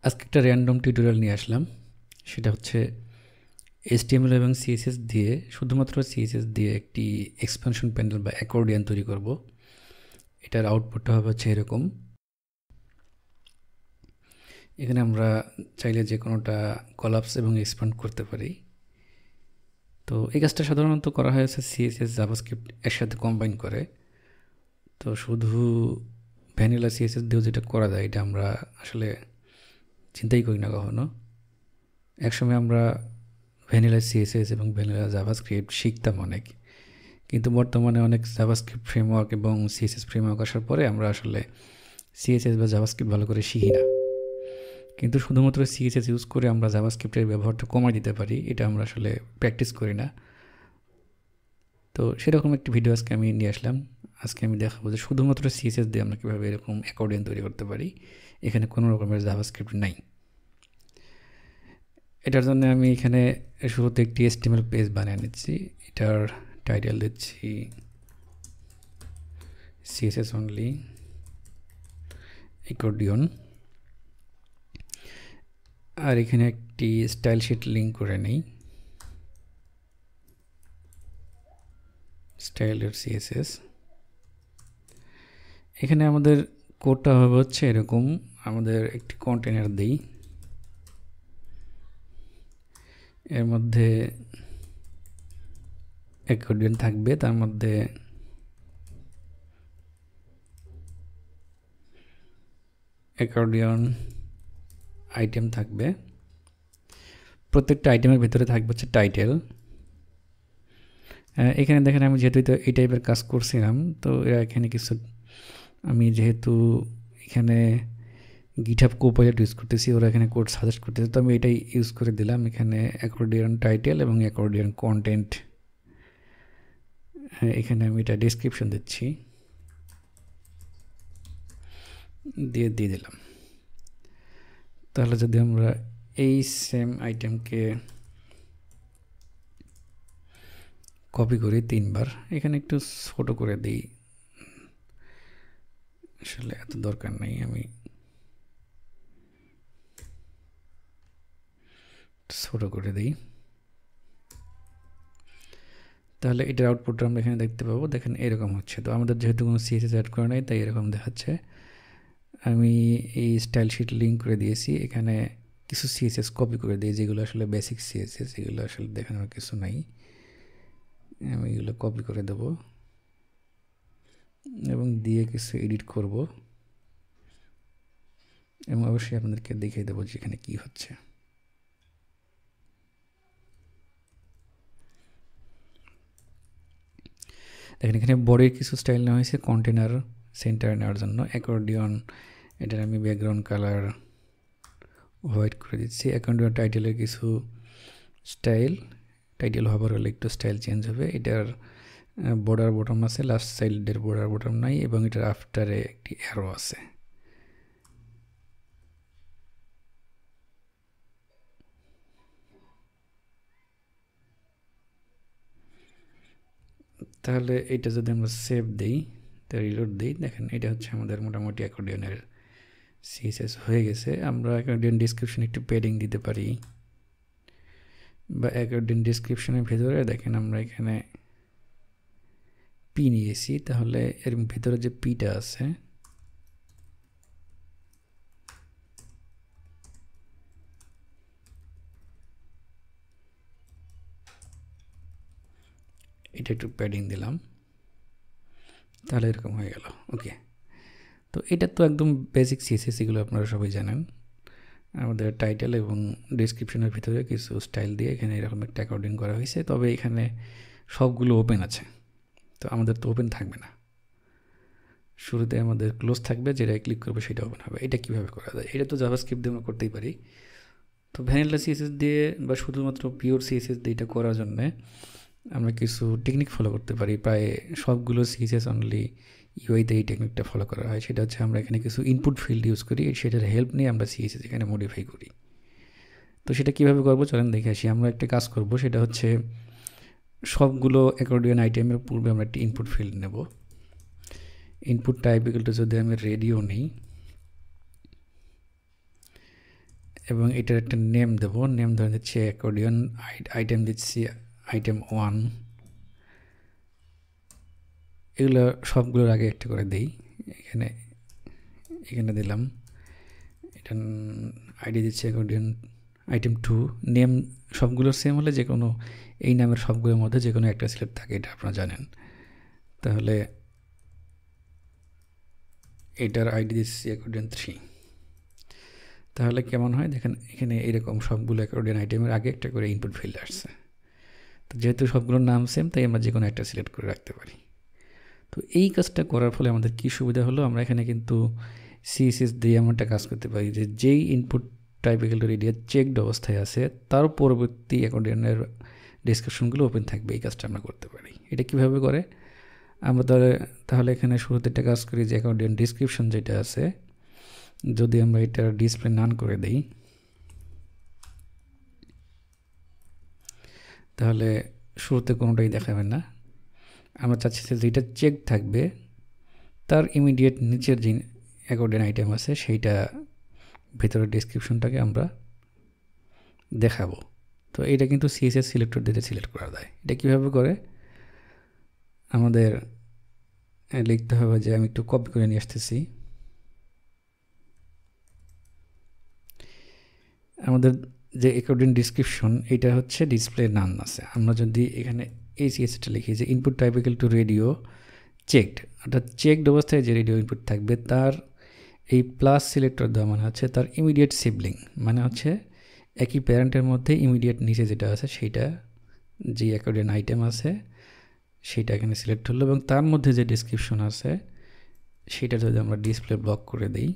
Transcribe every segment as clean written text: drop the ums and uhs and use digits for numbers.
আজকে একটা random tutorial নিয়ে আসলাম। সেটা হচ্ছে HTML এবং CSS দিয়ে, শুধুমাত্র CSS দিয়ে একটি এক্সপানশন প্যানেল বা অ্যাকর্ডিয়ান তৈরি করব। এটার আউটপুটটা হবে হচ্ছে এরকম। এখানে আমরা চাইলে যে কোনোটা কলাপস এবং এক্সপান্ড করতে পারি। তো এই কাজটা সাধারণত করা হয়েছে CSS জাভাস্ক্রিপ্ট একসাথে কম্বাইন করে। তো শুধু ভ্যানিলা CSS দিয়েও যেটা করা যায় এটা আমরা আসলে চিন্তাই করি না কখনো। একসময় আমরা ভ্যানিলা CSS এবং ভ্যানিলা জাভাস্ক্রিপ্ট শিখতাম অনেক, কিন্তু বর্তমানে অনেক জাভাস্ক্রিপ্ট ফ্রেমওয়ার্ক এবং CSS ফ্রেমওয়ার্ক আসার পরে আমরা আসলে CSS বা জাভাস্ক্রিপ্ট ভালো করে শিখি না। কিন্তু শুধুমাত্র CSS ইউজ করে আমরা জাভাস্ক্রিপ্টের ব্যবহারটা কমাই দিতে পারি, এটা আমরা আসলে প্র্যাকটিস করি না। তো সেরকম একটি ভিডিও আজকে আমি নিয়ে আসলাম। আজকে আমি দেখাবো যে শুধুমাত্র CSS দিয়ে আমরা কীভাবে এরকম অ্যাকর্ডিয়ন তৈরি করতে পারি। এখানে কোনো রকমের জাভাস্ক্রিপ্ট নাই। এটার জন্য আমি এখানে শুরুতে একটি HTML পেজ বানিয়ে নিচ্ছি। এটার টাইটেল দিচ্ছি CSS only অ্যাকর্ডিয়ন, আর এখানে একটি স্টাইল শিট লিঙ্ক করে নেই, স্টাইলের CSS। এখানে আমাদের কোডটা হবে হচ্ছে এরকম। আমাদের একটি কন্টেনার দিই, এর মধ্যে অ্যাকর্ডিয়ন থাকবে, তার মধ্যে অ্যাকর্ডিয়ন আইটেম থাকবে। প্রত্যেকটা আইটেমের ভিতরে থাকবে হচ্ছে টাইটেল। এখানে দেখেন আমি যেহেতু এই টাইপের কাজ করছিলাম, তো এখানে কিছু আমি যেহেতু এখানে গিটহাব কোপাইলট ইউজ করতেছি, ওরা এখানে কোড সাজেস্ট করতেছে, তো আমি এটাই ইউজ করে দিলাম। এখানে অ্যাকর্ডিয়ন টাইটেল এবং অ্যাকর্ডিয়ন কন্টেন্ট, এখানে আমি এটা ডেসক্রিপশন দিচ্ছি, দিয়ে দিলাম। তাহলে যদি আমরা এই সেম আইটেমকে কপি করি 3 বার, এখানে একটু ছোট করে দিই, আসলে এত দরকার নেই, আমি ছোট করে দিই। তাহলে এটার আউটপুটটা আমরা এখানে দেখতে পাবো। দেখেন এরকম হচ্ছে। তো আমাদের যেহেতু কোনো CSS অ্যাড করা নাই, তাই এরকম দেখাচ্ছে। আমি এই স্টাইল শিট লিঙ্ক করে দিয়েছি, এখানে কিছু CSS কপি করে দিই যেগুলো আসলে বেসিক CSS, এগুলো আসলে দেখানোর কিছু নাই। আমি এগুলো কপি করে দেব এবং দিয়ে কিছু এডিট করব, এবং অবশ্যই আপনাদেরকে দেখিয়ে দেবো যে এখানে কী হচ্ছে। দেখেন এখানে বডির কিছু স্টাইল নেওয়া হয়েছে কন্টেনার সেন্টার নেওয়ার জন্য। অ্যাকর্ডিয়ন, এটার আমি ব্যাকগ্রাউন্ড কালার হোয়াইট করে দিচ্ছি। অ্যাকর্ডিয়ন টাইটেলের কিছু স্টাইল, টাইটেল হবার হলে একটু স্টাইল চেঞ্জ হবে। এটার বর্ডার বটম আছে, লাস্ট সাইডের বর্ডার বটম নাই, এবং এটার আফটারে একটি অ্যারো আছে। তাহলে এটা যদি আমরা সেভ দিই, তা রিলোড দিই, দেখেন এটা হচ্ছে আমাদের মোটামুটি অ্যাকর্ডিয়নের CSS হয়ে গেছে। আমরা অ্যাকর্ডিয়ন ডিসক্রিপশন একটু প্যাডিং দিতে পারি, বা অ্যাকর্ডিয়ন ডিসক্রিপশনের ভেতরে দেখেন আমরা এখানে পি নিয়েছি, তাহলে এর ভেতরে যে পিটা আছে এটা একটু প্যাডিং দিলাম, তাহলে এরকম হয়ে গেল। ওকে, তো এটা তো একদম বেসিক CSS, এগুলো আপনারা সবাই জানেন। আমাদের টাইটেল এবং ডিসক্রিপশনের ভিতরে কিছু স্টাইল দিয়ে এখানে এরকম একটা অ্যাকর্ডিং করা হয়েছে, তবে এখানে সবগুলো ওপেন আছে, তো আমাদের তো ওপেন থাকবে না। শুরুতে আমাদের ক্লোজ থাকবে, যেটা ক্লিক করবে সেটা ওপেন হবে। এটা কীভাবে করা যায়? এটা তো জাভাস্ক্রিপ্ট দিয়ে আমরা করতেই পারি। তো ভ্যানিলা CSS দিয়ে বা শুধুমাত্র পিওর CSS দিয়ে এটা করার জন্যে আমরা কিছু টেকনিক ফলো করতে পারি। প্রায় সবগুলো CSS অনলি ইউআইতে এই টেকনিকটা ফলো করা হয়। সেটা হচ্ছে আমরা এখানে কিছু ইনপুট ফিল্ড ইউজ করি, সেটার হেল্প নিয়ে আমরা CSS এখানে মডিফাই করি। তো সেটা কীভাবে করবো চলেন দেখে আসি। আমরা একটা কাজ করব, সেটা হচ্ছে সবগুলো অ্যাকর্ডিয়ন আইটেমের পূর্বে আমরা একটি ইনপুট ফিল্ড নেব। ইনপুট টাইপ ইকুয়াল টু যদি আমি রেডিও নিই, এবং এটার একটা নেম দেবো, নেম ধরে দিচ্ছি অ্যাকর্ডিয়ন, আইটেম দিচ্ছি আইটেম 1। এগুলো সবগুলোর আগে একটা করে দিই, এখানে এখানে দিলাম। এটা আইডি দিচ্ছি অ্যাকর্ডিয়ন আইটেম 2। নেম সবগুলো সেম হলে যে কোনো এই নামের সবগুলোর মধ্যে যে কোনো একটা সিলেক্ট থাকে, এটা আপনারা জানেন। তাহলে এটার আইডি দিচ্ছি অ্যাকর্ডিয়ন 3। তাহলে কেমন হয় দেখেন, এখানে এরকম সবগুলো অ্যাকর্ডিয়ন আইটেমের আগে একটা করে ইনপুট ফিল্ড আসছে। তো যেহেতু সবগুলোর নাম সেম, তাই আমরা যে কোনো একটা সিলেক্ট করে রাখতে পারি। তো এই কাজটা করার ফলে আমাদের কী সুবিধা হলো, আমরা এখানে কিন্তু সিএসএস দিয়ে আমরা একটা কাজ করতে পারি যে যেই input type equal two radius checked অবস্থায় আছে তার পরবর্তী অ্যাকর্ডিয়নের ডিসক্রিপশনগুলো ওপেন থাকবে। এই কাজটা আমরা করতে পারি। এটা কীভাবে করে, আমরা তাহলে এখানে শুরুতে একটা কাজ করি যে অ্যাকর্ডিয়ন ডিসক্রিপশন যেটা আছে, যদি আমরা এটা ডিসপ্লে নান করে দিই, তাহলে শুরুতে কোনোটাই দেখাবে না। আমরা চাচ্ছি যে যেটা চেক থাকবে তার ইমিডিয়েট নিচের যে অ্যাকর্ডিয়ন আইটেম আছে সেইটা ভেতরের ডিসক্রিপশনটাকে আমরা দেখাবো। তো এটা কিন্তু সিএসএস সিলেক্টর দিয়ে সিলেক্ট করা যায়। এটা কীভাবে করে, আমাদের লিখতে হবে যে আমি একটু কপি করে নিয়ে আসতেছি। আমাদের যে অ্যাকর্ডিয়ন ডিসক্রিপশন এটা হচ্ছে ডিসপ্লে নান আছে। আমরা যদি এখানে এই সিএসএসটা লিখি যে input type equal to radio checked, অর্থাৎ চেকড অবস্থায় যে রেডিও ইনপুট থাকবে তার এই প্লাস সিলেক্টর দেওয়া মানে হচ্ছে তার ইমিডিয়েট সিবলিং, মানে হচ্ছে একই প্যারেন্টের মধ্যে ইমিডিয়েট নিচে যেটা আছে সেইটা যে অ্যাকর্ডিয়ন আইটেম আছে সেইটা এখানে সিলেক্ট হলো, এবং তার মধ্যে যে ডিসক্রিপশন আছে সেটা যদি আমরা ডিসপ্লে ব্লক করে দিই,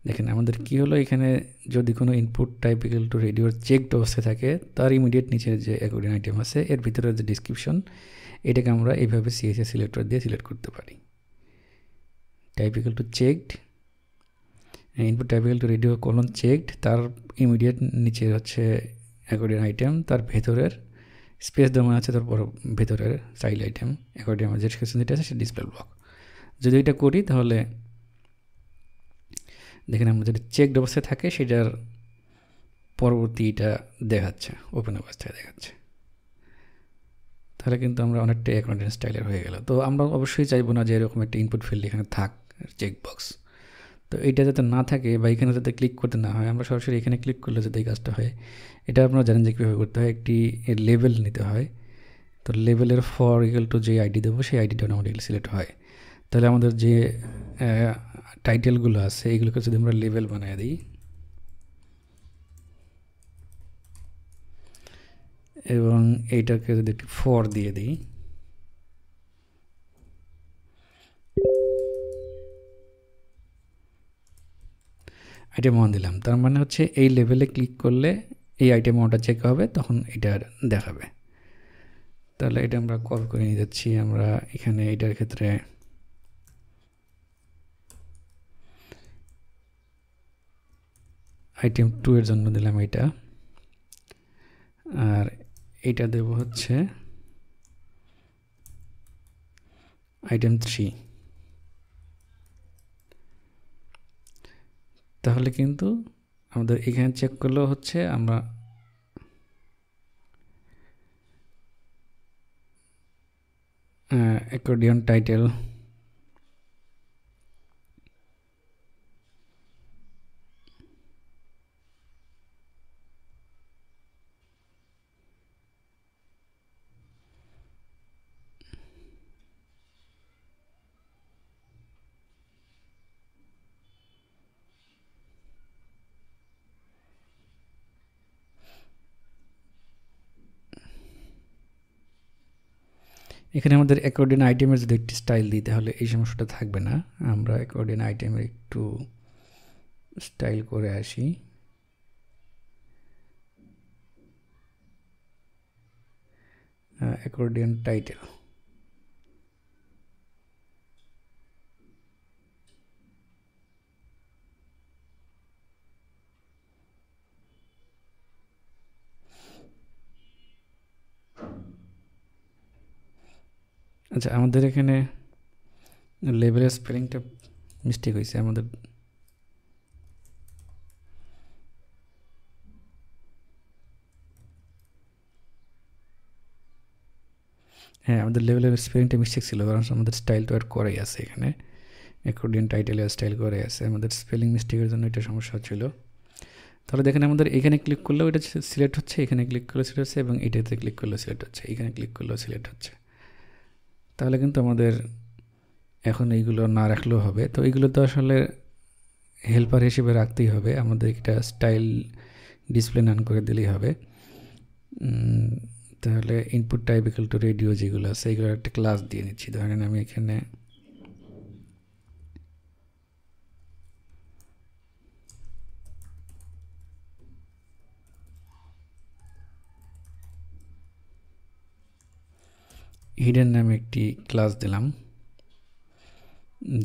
দেখেন আমাদের কি হলো, এখানে যদি কোনো ইনপুট টাইপ ইকুয়াল টু রেডিওর চেকড অবস্থায় থাকে তার ইমিডিয়েট নিচের যে অ্যাকর্ডিয়ন আইটেম আছে এর ভিতরে যে ডিসক্রিপশন, এটাকে আমরা এইভাবে সিএসএস সিলেক্টর দিয়ে সিলেক্ট করতে পারি। Type equal to checked, input type equal to radio colon checked, তার ইমিডিয়েট নিচে হচ্ছে অ্যাকর্ডিয়ন আইটেম, তার ভেতরের স্পেস দেওয়া আছে তার ভেতরের চাইল্ড আইটেম অ্যাকর্ডিয়ন যে ডিসক্রিপশন যেটা আছে সে ডিসপ্লে ব্লক। যদি এটা করি তাহলে দেখেন আমরা যদি চেকড অবস্থায় থাকে সেটার পরবর্তীটা দেখাচ্ছে, ওপেন অবস্থায় দেখাচ্ছে। তাহলে কিন্তু আমরা অনেকটা অ্যাকর্ডিয়ন স্টাইলের হয়ে গেল। তো আমরা অবশ্যই চাইবো না যে এরকম একটা ইনপুট ফিল্ড এখানে থাক চেকবক্স। তো এইটা যাতে না থাকে বা এখানে যাতে ক্লিক করতে না হয়, আমরা সরাসরি এখানে ক্লিক করলে যাতে এই কাজটা হয়, এটা আপনারা জানেন যে কীভাবে করতে হয়। একটি লেভেল নিতে হয়। তো লেভেলের ফর ইকুয়াল টু যে আইডি দেবো সেই আইডিটা অটোমেটিক্যালি সিলেক্ট হয়। তাহলে আমাদের যে টাইটেলগুলো আছে এগুলোকে যদি আমরা লেভেল বানিয়ে দিই এবং এইটাকে যদি একটি ফর দিয়ে দিই, আইটেম 1 দিলাম, তার মানে হচ্ছে এই লেভেলে ক্লিক করলে এই আইটেম 1টা চেক হবে, তখন এটা দেখাবে। তাহলে এটা আমরা কপি করে নিয়ে যাচ্ছি। আমরা এখানে এটার ক্ষেত্রে আইটেম 2 এর জন্য দিলাম এটা, আর এইটা দেব হচ্ছে আইটেম 3। তাহলে কিন্তু আমাদের এখানে চেক করলেও হচ্ছে আমরা অ্যাকর্ডিয়ন টাইটেল এখানে আমাদের অ্যাকর্ডিয়ন আইটেমের যদি একটি স্টাইল দিই তাহলে এই সমস্যাটা থাকবে না। আমরা অ্যাকর্ডিয়ন আইটেমের একটু স্টাইল করে আসি। অ্যাকর্ডিয়ন টাইটেল, আচ্ছা আমাদের এখানে লেভেলের স্পেলিংটা মিস্টেক হয়েছে। আমাদের হ্যাঁ, আমাদের লেভেলের স্পেলিংটা মিস্টেক ছিল, কারণ আমাদের স্টাইল তো অ্যাড করাই আছে এখানে, অ্যাকর্ডিয়ান টাইটেল স্টাইল করে আছে, আমাদের স্পেলিং মিস্টেকের জন্য এটা সমস্যা হচ্ছিলো। তাহলে দেখেন আমাদের এখানে ক্লিক করলেও এটা সিলেক্ট হচ্ছে, এখানে ক্লিক করলে সিলেক্ট হচ্ছে, এবং এটাতে ক্লিক করলেও সিলেক্ট হচ্ছে, এখানে ক্লিক করলেও সিলেক্ট হচ্ছে। তাহলে কিন্তু আমাদের এখন এইগুলো না রাখলেও হবে। তো এইগুলো তো আসলে হেল্পার হিসেবে রাখতেই হবে, আমাদের এটা স্টাইল ডিসপ্লে নান করে দিলেই হবে। তাহলে input type equal to radio যেগুলো আছে এগুলোর একটা ক্লাস দিয়ে নিচ্ছি। ধরেন আমি এখানে হিডেন নামে একটি ক্লাস দিলাম,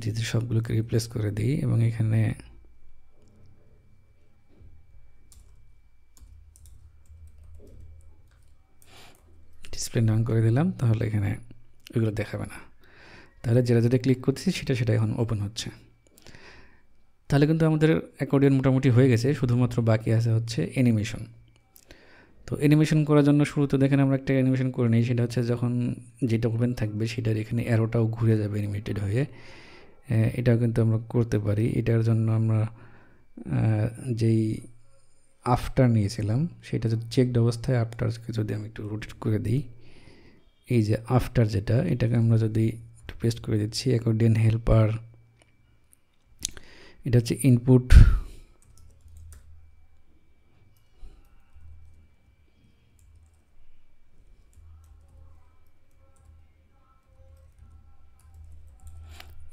যেহেতু সবগুলোকে রিপ্লেস করে দিই, এবং এখানে ডিসপ্লে নান করে দিলাম। তাহলে এখানে ওইগুলো দেখাবে না, তাহলে যেটা যেটা ক্লিক করতেছি সেটা এখন ওপেন হচ্ছে। তাহলে কিন্তু আমাদের অ্যাকর্ডিয়ন মোটামুটি হয়ে গেছে, শুধুমাত্র বাকি আছে হচ্ছে অ্যানিমেশন। তো অ্যানিমেশন করার জন্য শুরুতে দেখেন আমরা একটা অ্যানিমেশন করে নিই, সেটা হচ্ছে যখন যেটা ওপেন থাকবে সেটার এখানে অ্যারোটাও ঘুরে যাবে অ্যানিমেটেড হয়ে। এটাও কিন্তু আমরা করতে পারি। এটার জন্য আমরা যেই আফটার নিয়েছিলাম সেটা যদি চেকড অবস্থায় আফটারকে যদি আমি একটু রোটেট করে দিই, এই যে আফটার যেটা, এটাকে আমরা যদি একটু পেস্ট করে দিচ্ছি, অ্যাকর্ডিয়ান হেল্পার, এটা হচ্ছে input,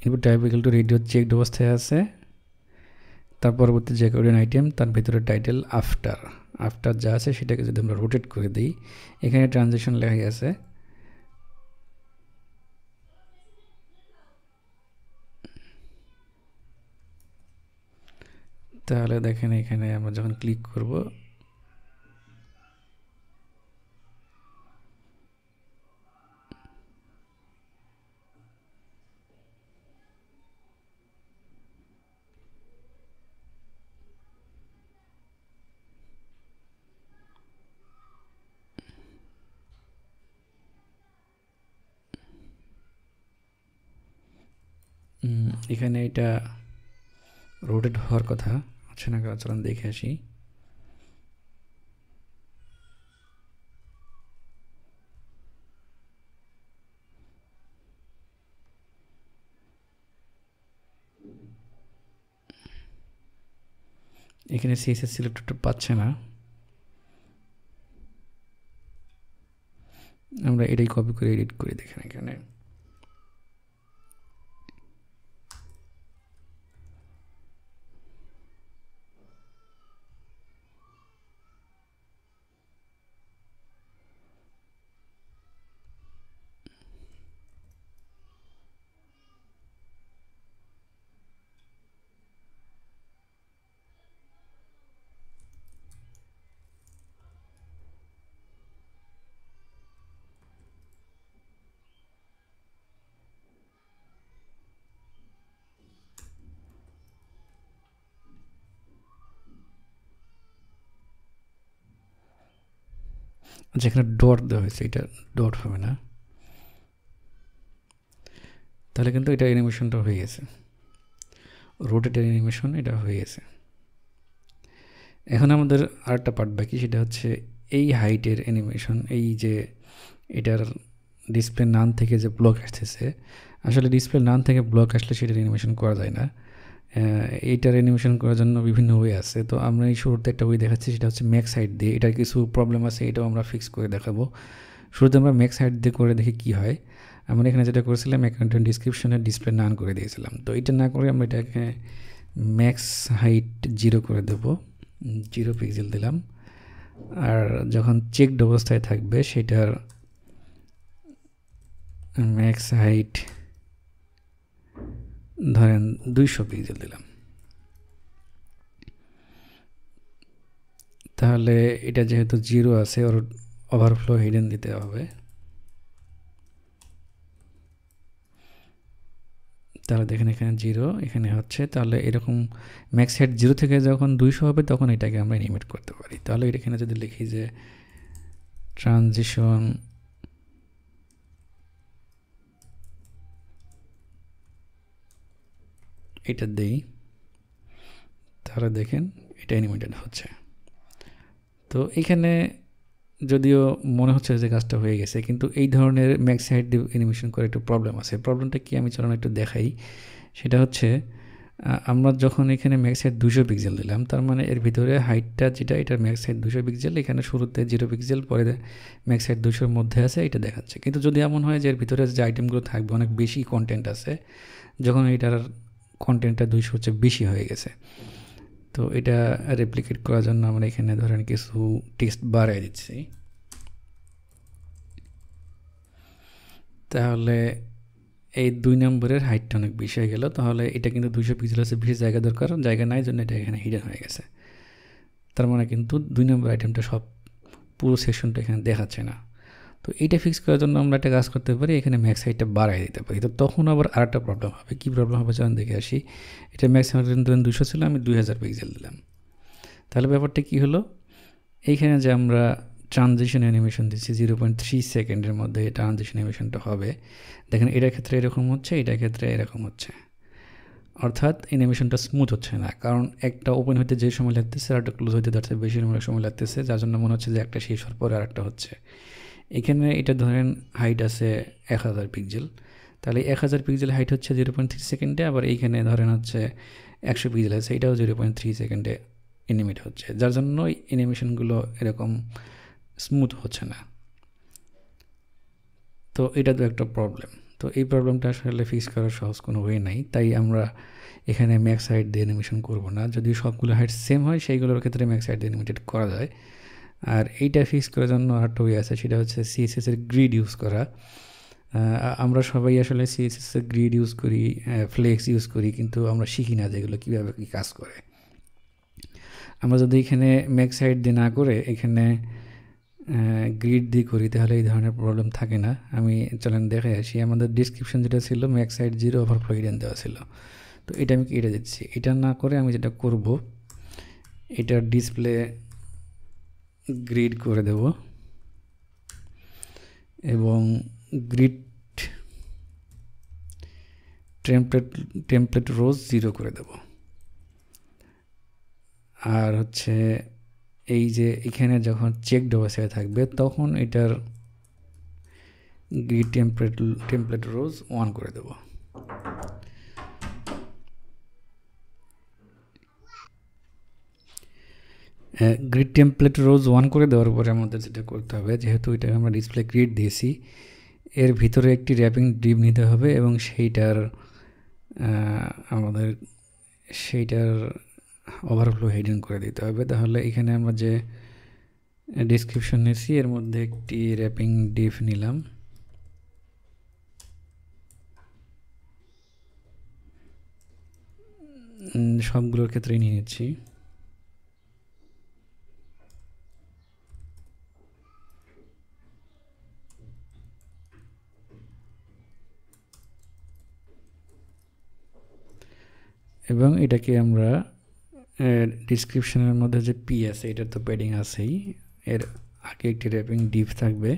input type equal to radio checked অবস্থায় আছে। তার পরবর্তী যে অ্যাকর্ডিয়ান আইটেম তার ভিতরে টাইটেল আফটার, আফটার যা আছে সেটাকে যদি আমরা রোটেট করে দিই, এখানে ট্রানজিশন লেখা আছে, তাহলে দেখেন এখানে আমরা যখন ক্লিক করব এখানে এটা রোটেট হওয়ার কথা আছে না, চলুন দেখে আসি। এখানে সিএসএস সিলেক্টরটা পাচ্ছে না, আমরা এটাই কপি করে এডিট করি। দেখেন এখানে যেখানে ডট দেওয়া হয়েছে এটা ডট হবে না, তাহলে কিন্তু এটা অ্যানিমেশনটা হয়ে গেছে, রোটেটের অ্যানিমেশন এটা হয়ে গেছে। এখন আমাদের আরেকটা পার্ট বাকি, সেটা হচ্ছে এই হাইটের অ্যানিমেশন। এই যে এটার ডিসপ্লে নান থেকে যে ব্লক আসতেছে, আসলে ডিসপ্লে নান থেকে ব্লক আসলে সেটার অ্যানিমেশন করা যায় না। এইটার অ্যানিমেশন করার জন্য বিভিন্ন ওয়ে আছে। তো আমরা এই শুরুতে একটা ওয়ে দেখাচ্ছি, সেটা হচ্ছে ম্যাক্স হাইট দিয়ে। এটার কিছু প্রবলেম আছে, এটাও আমরা ফিক্স করে দেখাবো। শুরুতে আমরা ম্যাক্স হাইট দিয়ে করে দেখি কী হয়। আমরা এখানে যেটা করেছিলাম অ্যাকাউন্টের ডিসক্রিপশনে ডিসপ্লে নান করে দিয়েছিলাম, তো এটা না করে আমরা এটাকে ম্যাক্স হাইট 0 করে দেবো, 0 পিক্সেল দিলাম। আর যখন চেকড অবস্থায় থাকবে সেটার ম্যাক্স হাইট ধরেন 200 পিক্সেল দিলাম। তাহলে এটা যেহেতু 0 আছে, ওর ওভারফ্লো হিডেন দিতে হবে। তাহলে দেখেন এখানে 0 এখানে হচ্ছে, তাহলে এরকম ম্যাক্স হাইট 0 থেকে যখন 200 হবে তখন এটাকে আমরা অ্যানিমেট করতে পারি। তাহলে এখানে যদি লিখি যে ট্রানজিশন এটা দেই, তাহলে দেখেন এটা অ্যানিমেটেড হচ্ছে। তো এখানে যদিও মনে হচ্ছে যে কাজটা হয়ে গেছে, কিন্তু এই ধরনের ম্যাক্স হাইট দিয়ে অ্যানিমেশন করে একটু প্রবলেম আছে। প্রবলেমটা কি আমি চলুন একটু দেখাই। সেটা হচ্ছে আমরা যখন এখানে ম্যাক্স হাইট 200 পিক্সেল দিলাম, তার মানে এর ভিতরে হাইটটা যেটা, এটার ম্যাক্স হাইট 200 পিক্সেল, এখানে শুরুতে 0 পিক্সেল, পরে ম্যাক্স হাইট 200-র মধ্যে আছে, এটা দেখাচ্ছে। কিন্তু যদি এমন হয় যে এর ভিতরে যে আইটেমগুলো থাকবে অনেক বেশি কন্টেন্ট আছে, যখন এটার কন্টেন্টটা 200 হচ্ছে বেশি হয়ে গেছে, তো এটা রেপ্লিকেট করার জন্য আমরা এখানে ধরেন কিছু টেক্সট বাড়াই দিচ্ছি। তাহলে এই 2 নম্বরের হাইটটা অনেক বেশি হয়ে গেল। তাহলে এটা কিন্তু 200 পিক্সেল আছে, বেশি জায়গা দরকার, জায়গা নাই, জন্য এটা এখানে হিডেন হয়ে গেছে। তার মানে কিন্তু 2 নম্বর আইটেমটা সব পুরো সেকশনটা এখানে দেখাচ্ছে না। তো এইটা ফিক্স করার জন্য আমরা একটা কাজ করতে পারি, এখানে ম্যাক্স হাইটটা বাড়াই দিতে পারি। তো তখন আবার আরেকটা প্রবলেম হবে। কী প্রবলেম হবে চলুন দেখে আসি। এটা ম্যাক্স হাইট ধরেন 200 ছিল, আমি 2000 পিক্সেল দিলাম। তাহলে ব্যাপারটা কী হলো, এইখানে যে আমরা ট্রানজিশন অ্যানিমেশন দিচ্ছি 0.3 সেকেন্ডের মধ্যে ট্রানজিশন অ্যানিমেশনটা হবে, দেখেন এটার ক্ষেত্রে এরকম হচ্ছে, এটার ক্ষেত্রে এরকম হচ্ছে। অর্থাৎ অ্যানিমেশনটা স্মুথ হচ্ছে না, কারণ একটা ওপেন হতে যে সময় লাগতেছে আর একটা ক্লোজ হতে তার চেয়ে বেশি সময় লাগতেছে, যার জন্য মনে হচ্ছে যে একটা শেষ হওয়ার পরে আরেকটা হচ্ছে। এখানে এটা ধরেন হাইট আছে 1000 পিক্সেল, তাহলে 1000 পিক্সেল হাইট হচ্ছে 0.3 সেকেন্ডে, আবার এইখানে ধরেন হচ্ছে 100 পিক্সেল আছে, এটাও 0.3 সেকেন্ডে অ্যানিমেট হচ্ছে, যার জন্য অ্যানিমেশনগুলো এরকম স্মুথ হচ্ছে না। তো এটা তো একটা প্রবলেম। তো এই প্রবলেমটা আসলে ফিক্স করার সহজ কোনো ওয়ে নাই, তাই আমরা এখানে ম্যাক্স হাইট দিয়ে অ্যানিমেশন করবো না। যদি সবগুলো হাইট সেম হয় সেইগুলোর ক্ষেত্রে ম্যাক্স হাইট দিয়ে অ্যানিমেটেড করা যায়। আর এইটা ফিক্স করার জন্য আরেকটা ওয়ে আছে, সেটা হচ্ছে সিএসএসের গ্রিড ইউজ করা। আমরা সবাই আসলে সিএসএসের গ্রিড ইউজ করি, ফ্লেক্স ইউজ করি, কিন্তু আমরা শিখি না যেগুলো কীভাবে কী কাজ করে। আমরা যদি এখানে ম্যাক্স হাইট দিয়ে না করে এখানে গ্রিড দিয়ে করি, তাহলে এই ধরনের প্রবলেম থাকে না। আমি চলেন দেখে আসি। আমাদের ডিসক্রিপশন যেটা ছিল ম্যাক্স হাইট 0 ওভারফ্লো হিডেন দেওয়া ছিল, তো এটা আমি কেটে দিচ্ছি। এটা না করে আমি যেটা করব, এটার ডিসপ্লে গ্রিড করে দেব এবং গ্রিড টেমপ্লেট রোজ 0 করে দেব। আর হচ্ছে এই যে এখানে যখন চেকড অবস্থায় থাকবে তখন এটার গ্রিড টেমপ্লেট রোজ 1 করে দেব। গ্রিড টেমপ্লেট রোজ 1 করে দেওয়ার পরে আমাদের যেটা করতে হবে, যেহেতু এটা আমরা ডিসপ্লে গ্রিড দিয়েছি, এর ভিতরে একটি র্যাপিং ডিপ নিতে হবে এবং আমাদের সেইটার ওভারফ্লো হিডেন করে দিতে হবে। তাহলে এখানে আমরা যে ডিসক্রিপশন নিয়েছি এর মধ্যে একটি র্যাপিং ডিপ নিলাম, সবগুলোর ক্ষেত্রেই নিয়ে নিচ্ছি। এবং এটাকে আমরা ডিসক্রিপশনের মধ্যে যে পি আছে, এটার তো প্যাডিং আছেই, এর আগে একটি র্যাপিং ডিপ থাকবে।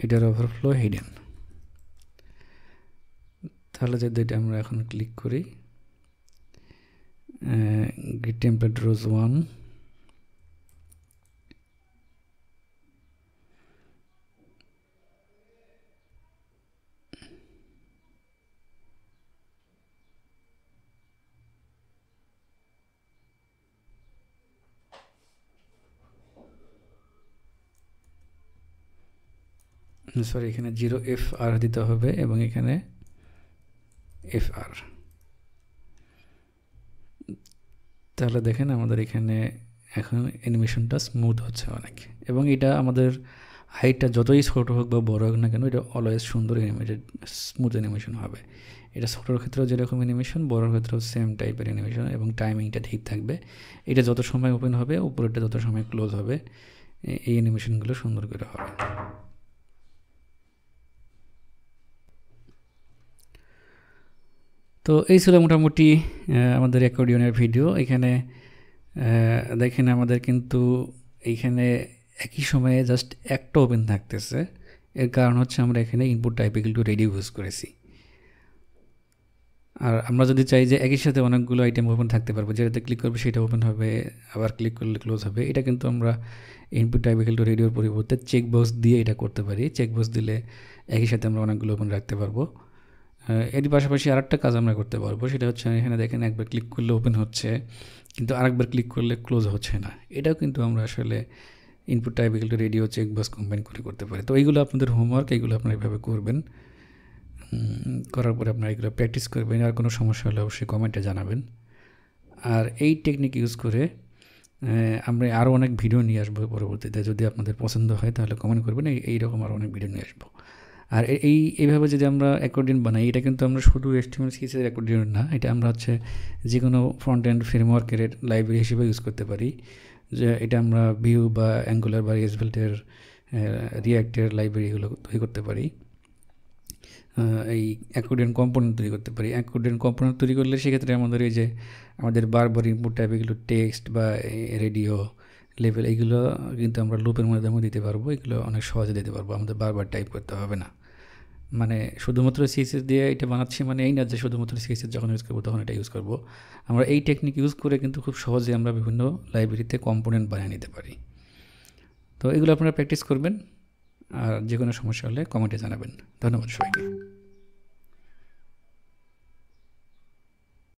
এটার ওভারফ্লো হিডেন। তাহলে যদি এটা আমরা এখন ক্লিক করি, গ্রিড টেমপ্লেট রোজ 1, সরি এখানে 0FR দিতে হবে এবং এখানে FR। তাহলে দেখেন আমাদের এখানে এখন অ্যানিমেশনটা স্মুথ হচ্ছে অনেক, এবং এটা আমাদের হাইটটা যতই ছোটো হোক বা বড় হোক না কেন, এটা অলওয়েজ সুন্দর অ্যানিমেটেড স্মুথ অ্যানিমেশন হবে। এটা ছোটোর ক্ষেত্রেও যেরকম অ্যানিমেশন, বড়োর ক্ষেত্রেও সেম টাইপের অ্যানিমেশন, এবং টাইমিংটা ঠিক থাকবে। এটা যত সময় ওপেন হবে, উপরেরটা যত সময় ক্লোজ হবে, এই অ্যানিমেশনগুলো সুন্দর করে হবে। তো এই ছিল মোটামুটি আমাদের অ্যাকর্ডিয়নের ভিডিও। এখানে দেখেন আমাদের কিন্তু এইখানে একই সময়ে জাস্ট একটা ওপেন থাকতেছে, এর কারণ হচ্ছে আমরা এখানে input type equal to radio use করেছি। আর আমরা যদি চাই যে একই সাথে অনেকগুলো আইটেম ওপেন থাকতে পারবো, যেটাতে ক্লিক করবে সেটা ওপেন হবে, আবার ক্লিক করলে ক্লোজ হবে, এটা কিন্তু আমরা ইনপুট টাইপ ইকুয়াল টু রেডিওর পরিবর্তে চেকবক্স দিয়ে এটা করতে পারি। চেকবক্স দিলে একই সাথে আমরা অনেকগুলো ওপেন রাখতে পারবো। এর পাশাপাশি আরেকটা কাজ আমরা করতে পারবো, সেটা হচ্ছে এখানে দেখেন একবার ক্লিক করলে ওপেন হচ্ছে, কিন্তু আরেকবার ক্লিক করলে ক্লোজ হচ্ছে না। এটাও কিন্তু আমরা আসলে input type equal to radio checkbox combine করে করতে পারি। তো এইগুলো আপনাদের হোমওয়ার্ক, এইগুলো আপনারা এভাবে করবেন। করার পরে আপনারা এগুলো প্র্যাকটিস করবেন। আর কোনো সমস্যা হলে অবশ্যই কমেন্টে জানাবেন। আর এই টেকনিক ইউজ করে আমরা আরও অনেক ভিডিও নিয়ে আসবো পরবর্তীতে। যদি আপনাদের পছন্দ হয় তাহলে কমেন্ট করবেন, এইরকম আরও অনেক ভিডিও নিয়ে আসবো। আর এইভাবে যদি আমরা অ্যাকর্ডিয়ন বানাই, এটা কিন্তু আমরা শুধু HTML CSS অ্যাকর্ডিয়ন না, এটা আমরা হচ্ছে যে কোনো ফ্রন্ট এন্ড ফ্রেমওয়ার্কের লাইব্রেরি হিসেবে ইউজ করতে পারি। যে এটা আমরা ভিউ বা অ্যাঙ্গুলার বা এসভেল্টের রিয়াক্টের লাইব্রেরিগুলো তৈরি করতে পারি। এই অ্যাকর্ডিয়ন কম্পোনেন্ট তৈরি করতে পারি। অ্যাকর্ডিয়ন কম্পোনেন্ট তৈরি করলে সেক্ষেত্রে আমাদের বারবার ইনপুট টাইপ এগুলো টেক্সট বা রেডিও লেভেল এইগুলো কিন্তু আমরা লুপের মাধ্যমে দিতে পারবো। এগুলো অনেক সহজে দিতে পারবো, আমাদের বারবার টাইপ করতে হবে না। মানে শুধুমাত্র CSS দিয়ে এটা বানাচ্ছি মানে এই না যে শুধুমাত্র CSS যখন ইউজ করবো তখন এটা ইউজ করবো। আমরা এই টেকনিক ইউজ করে কিন্তু খুব সহজে আমরা বিভিন্ন লাইব্রেরিতে কম্পোনেন্ট বানিয়ে নিতে পারি। তো এগুলো আপনারা প্র্যাকটিস করবেন। আর যে কোনো সমস্যা হলে কমেন্টে জানাবেন। ধন্যবাদ সবাইকে।